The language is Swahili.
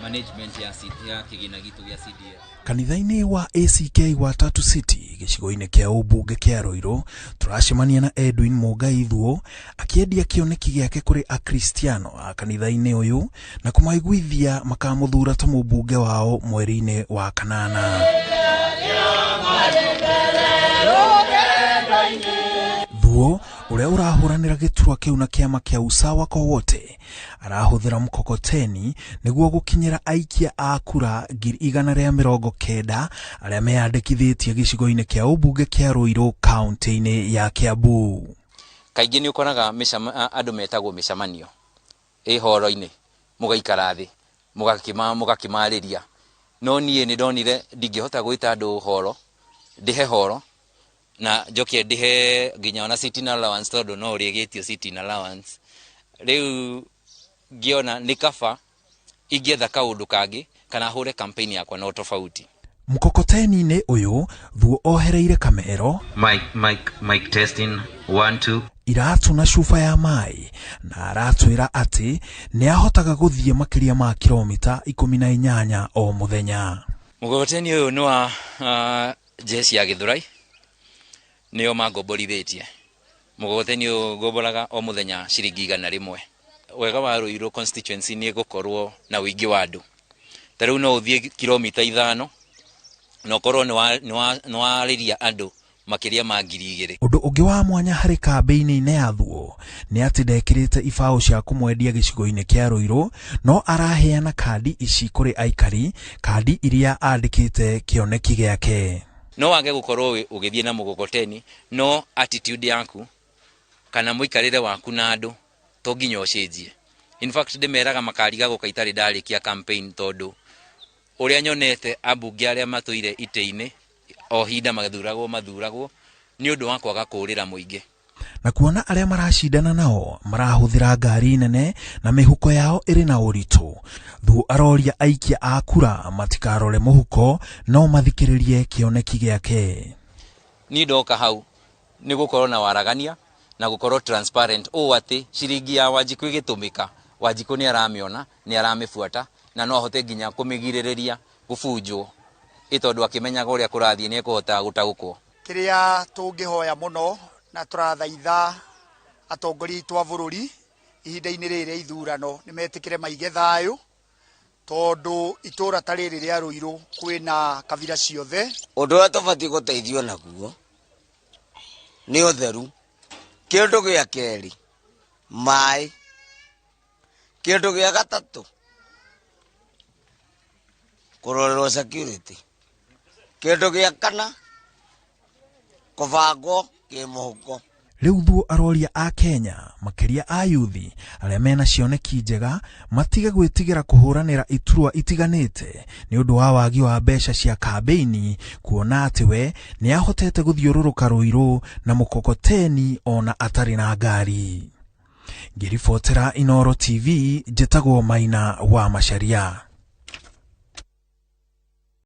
management ya kigina gitu ya CDF. Kanitha-inĩ wa ACK wa Tatu City gĩcigo-inĩ kĩa ũmbunge kĩa Ruiru turacemania na Edwin Mũngai Thuo akĩendia kĩoneki gĩake kũrĩ akristiano a kanitha-inĩ ũyũ na kũmaiguithia makamũthura ta mũmbunge wao mweri-inĩ wa kanana. Thuo uria urahuranira giturwa kiu na kiama kia Usawa kwa wote arahuthira mkokoteni niguo gukinyira aikia a kura 190 aria meyandikithitie gicigo-ini kia ũmbunge kia Ruiru kaunti-ini ya Kiambu. Kaingĩ ni ukoraga andu metagwo micamanio horo-ini mugaikara thi mugakimariria no nie ni ndonire ndingihota gwita andu horo ndihe horo na jokie ndihe ginya ona sitting allowance todo no riegitio sitting allowance riu giona nikafa igetha kaundu kangi kana hure campaign yakwa no tofauti. Mkokoteni-inĩ ũyũ Thuo ohereire kamero mic testing 1 2 iratu na cuba ya mai na aratwira ati ni ahotaga guthie makiria ma kilomita 18 o muthenya. Mkokoteni ũyũ no wa jesi ya Githurai nio magomborithitie. Mkokoteni ũyũ gomboraga o muthenya ciringi 100. Wega wa Ruiru constituency ni gukorwo na wingi wa andu. Tariu no uthie kilomita 5 no korwo ni wariria andu makiria ma 2,000. Undu ungi wa mwanya hari kambeini-inĩ ya Thuo ni ati ndekirite ibao cia kumwendia gicigo-ini kia Ruiru no araheana kandi ici kuri aikari, kandi iria andikite kioneki giake. No wage gukorwo ugithie na mugokoteni no attitude yaku kana muikarire waku na andu to nginya ucenjie. In fact ndimeraga makariga gukaitari ndarikia campaign tondu uria nyonete ambunge aria matuire ite-ini o hinda mathuragwo ni undu wa kwaga kurira muingi. Na kuona aria maracindana nao marahuthira ngari nene na mihuko yao iri na uritu, Thuo aroria aikia a kura matikarore muhuko no mathikiririe kioneki giake. Ni ndoka hau ni gukorwo na waragania na gukorwo transparent o ati ciringi ya Wanjiku igitumika Wanjiku ni aramiona ni aramifuata na no ahote nginya kumigiririria gubunjwo itondu akimenyaga uria kurathie ni ekuhota gutagukwo. Kiria tungihoya muno na turathaitha atongoria twa bururi ihinda-ini riri ithurano ni metikire maige thayu tondu itura tariri ria Ruiru kwina kabira ciothe. Undu wa tofati guteithio naguo ni utheru. Kindu gia keri mai. Kindu gia gatatu kurorerwo security. Kindu gia kana kubango kimuhuko. Riu Thuo aroria a Kenya makiria a yuthi aria mena cioneki njega matige gwitigira kuhuranira iturwa itiganite ni undu wa wagi wa mbeca cia kambeini, kuona ati we ni ahotete guthiururuka Ruiru na mukokoteni ona atari na ngari. Ngiribotera Inooro TV, njitagwo Maina wa Macharia.